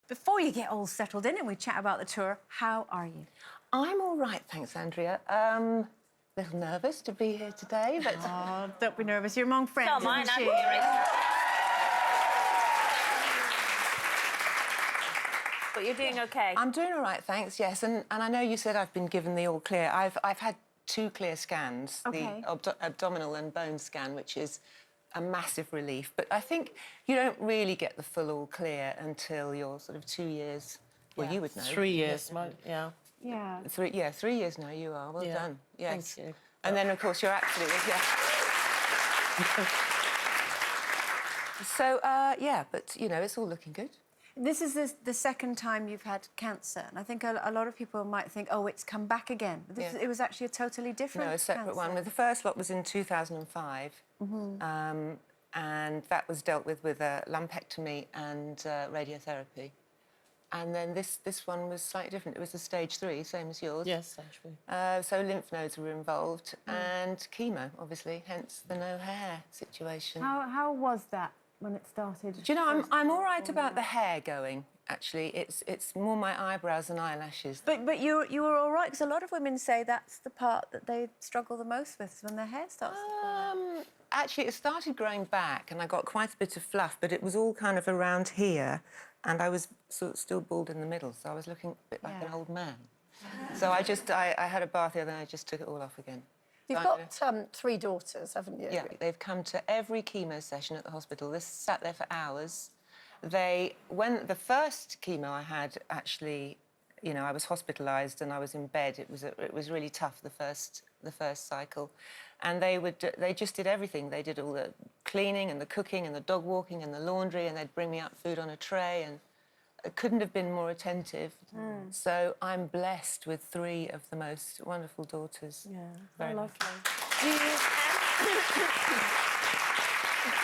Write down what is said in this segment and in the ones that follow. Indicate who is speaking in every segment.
Speaker 1: before you get all settled in and we chat about the tour, how are you?
Speaker 2: I'm all right, thanks, Andrea. A little nervous to be here today, but...
Speaker 1: Oh, don't be nervous. You're among friends,
Speaker 3: Not mine,
Speaker 1: isn't she?
Speaker 3: But you're doing OK.
Speaker 2: I'm doing all right, thanks, yes. And I know you said I've been given the all clear. I've had 2 clear scans,
Speaker 1: OK.
Speaker 2: the abdominal and bone scan, which is a massive relief. But I think you don't really get the full all clear until you're sort of 2 years... Well, you would know.
Speaker 4: 3 years, yeah.
Speaker 1: Yeah.
Speaker 2: 3 years now you are. Well done. Yes.
Speaker 4: Thank you.
Speaker 2: And then, of course, you're absolutely... Yeah. So, yeah, but, you know, it's all looking good.
Speaker 1: This is the second time you've had cancer, and I think a lot of people might think, oh, it's come back again. But it was actually a totally different
Speaker 2: No, a separate
Speaker 1: cancer.
Speaker 2: one. The first lot was in 2005, and that was dealt with a lumpectomy and radiotherapy. And then this one was slightly different. It was a stage 3, same as yours.
Speaker 4: Yes, actually.
Speaker 2: So lymph nodes were involved, and chemo, obviously, hence the no hair situation.
Speaker 1: How was that when it started?
Speaker 2: Do you know, I'm all right about the hair going, actually. It's more my eyebrows and eyelashes.
Speaker 1: But you were all right, because a lot of women say that's the part that they struggle the most with, is when their hair starts to fall out.
Speaker 2: Actually, it started growing back, and I got quite a bit of fluff, but it was all kind of around here, and I was sort of still bald in the middle, so I was looking a bit like an old man. So I had a bath the other night, I just took it all off again.
Speaker 5: You've got 3 daughters, haven't you?
Speaker 2: Yeah, they've come to every chemo session at the hospital. They sat there for hours. When the first chemo I had, actually, you know, I was hospitalised and I was in bed. It was really tough, the first cycle. And they just did everything. They did all the cleaning and the cooking and the dog walking and the laundry, and they'd bring me up food on a tray, and it couldn't have been more attentive. So I'm blessed with 3 of the most wonderful daughters.
Speaker 1: Yeah,
Speaker 2: very
Speaker 1: lovely.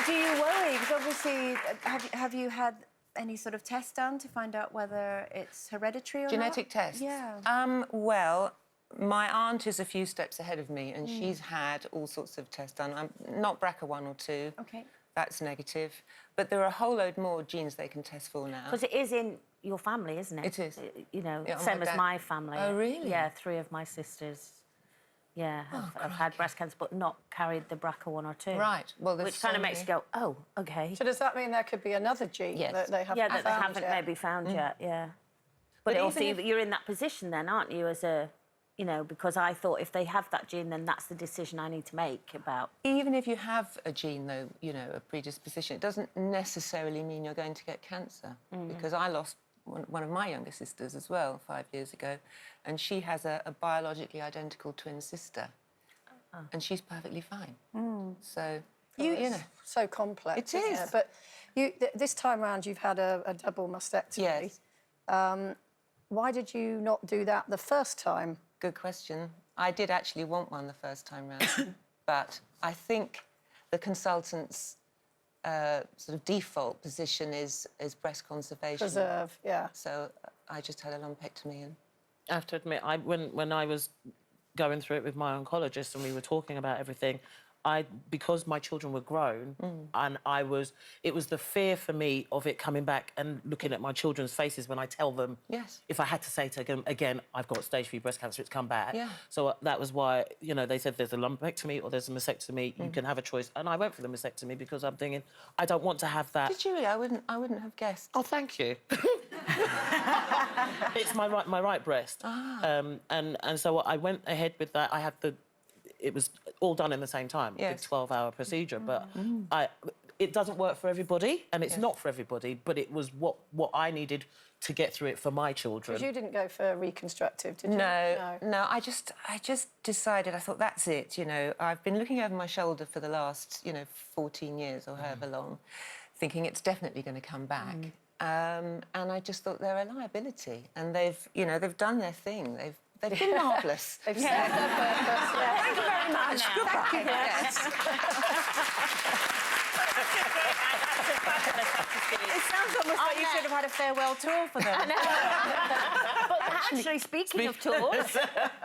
Speaker 1: Do you worry? Because obviously, have you had any sort of test done to find out whether it's hereditary or
Speaker 2: Genetic
Speaker 1: not?
Speaker 2: tests?
Speaker 1: Yeah.
Speaker 2: Well, my aunt is a few steps ahead of me, and she's had all sorts of tests done. I'm not BRCA1 or 2.
Speaker 1: OK.
Speaker 2: That's negative. But there are a whole load more genes they can test for now.
Speaker 3: Because it is in your family, isn't it?
Speaker 2: It is.
Speaker 3: You know,
Speaker 2: Yeah,
Speaker 3: same as my family.
Speaker 2: Oh, really?
Speaker 3: Yeah, 3 of my sisters, have had breast cancer, but not carried the BRCA1 or 2.
Speaker 2: Right. Well, there's
Speaker 3: which kind of
Speaker 2: so
Speaker 3: makes you
Speaker 2: many.
Speaker 3: go, oh, OK.
Speaker 5: So does that mean there could be another gene that they haven't
Speaker 3: that they
Speaker 5: found
Speaker 3: haven't
Speaker 5: yet?
Speaker 3: maybe found yet, yeah. But also, you're in that position then, aren't you, as a... You know, because I thought if they have that gene, then that's the decision I need to make about...
Speaker 2: Even if you have a gene, though, you know, a predisposition, it doesn't necessarily mean you're going to get cancer. Because I lost one of my younger sisters as well 5 years ago, and she has a biologically identical twin sister. And she's perfectly fine. So, you know...
Speaker 5: So complex,
Speaker 2: It is.
Speaker 5: But this time round, you've had a double mastectomy.
Speaker 2: Yes.
Speaker 5: Why did you not do that the first time?
Speaker 2: Good question. I did actually want one the first time round, but I think the consultant's sort of default position is breast conservation.
Speaker 5: Preserve, yeah.
Speaker 2: So I just had a lumpectomy. And
Speaker 4: I have to admit, when I was going through it with my oncologist and we were talking about everything, because my children were grown, and it was the fear for me of it coming back and looking at my children's faces when I tell them, if I had to say to them again, I've got stage 3 breast cancer, it's come back.
Speaker 2: Yeah.
Speaker 4: So that was why, you know, they said there's a lumpectomy or there's a mastectomy, you can have a choice. And I went for the mastectomy because I'm thinking, I don't want to have that.
Speaker 2: did you really? I wouldn't have guessed.
Speaker 4: Oh, thank you. It's my right breast. And so I went ahead with that. I had it was all done in the same time, a big 12-hour procedure, but it doesn't work for everybody, and it's not for everybody, but it was what I needed to get through it for my children.
Speaker 5: Because you didn't go for reconstructive, did you?
Speaker 2: No, I just decided, I thought, that's it, you know. I've been looking over my shoulder for the last, you know, 14 years or however long, thinking it's definitely going to come back. And I just thought they're a liability, and they've done their thing. They've been marvellous.
Speaker 5: They've served their purpose, yeah.
Speaker 2: Thank you very much. Goodbye. Yes.
Speaker 1: It sounds almost like you should have had a farewell tour for them.
Speaker 3: But Actually, speaking of tours,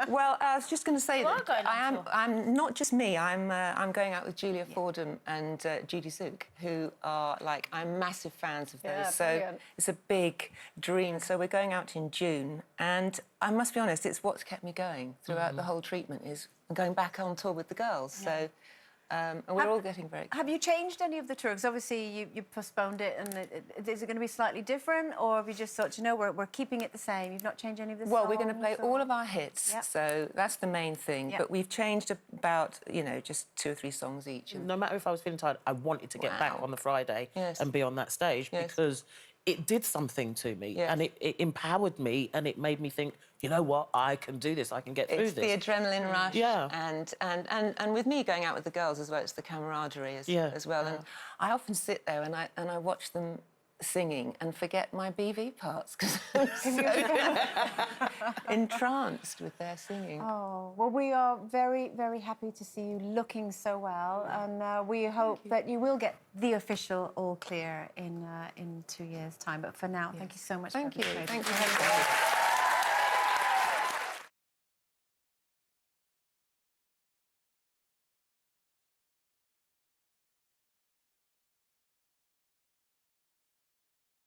Speaker 2: Well, I was just going to say
Speaker 3: You are
Speaker 2: that
Speaker 3: going on tour.
Speaker 2: I'm not just me. I'm going out with Julia Fordham and Judie Tzuke, who are like I'm massive fans of those.
Speaker 5: Yeah,
Speaker 2: So
Speaker 5: brilliant.
Speaker 2: it's a big dream. So we're going out in June, and I must be honest, it's what's kept me going throughout the whole treatment is going back on tour with the girls. So. And we're all getting very excited.
Speaker 1: Have you changed any of the tours? Obviously, you postponed it, and is it going to be slightly different, or have you just thought, you know, we're keeping it the same? You've not changed any of the songs?
Speaker 2: Well, we're going to play
Speaker 1: or-
Speaker 2: all of our hits,
Speaker 1: Yep.
Speaker 2: so that's the main thing.
Speaker 1: Yep.
Speaker 2: But we've changed about, you know, just 2 or 3 songs each. And
Speaker 4: No matter if I was feeling tired, I wanted to get back
Speaker 2: Wow.
Speaker 4: on the Friday
Speaker 2: Yes.
Speaker 4: and be on that stage
Speaker 2: Yes.
Speaker 4: because it did something to me
Speaker 2: Yes.
Speaker 4: and it empowered me and it made me think, you know what, I can do this, I can get through
Speaker 2: it's
Speaker 4: this.
Speaker 2: the adrenaline rush,
Speaker 4: Yeah.
Speaker 2: and with me going out with the girls as well, it's the camaraderie as well. And I often sit there and I watch them singing and forget my BV parts because I'm so entranced with their singing.
Speaker 1: Oh, well, we are very, very happy to see you looking so well, and we hope that you will get the official all clear in 2 years' time. But for now, thank you so much.
Speaker 2: Thank you.
Speaker 1: Beverley Craven.
Speaker 2: Thank you.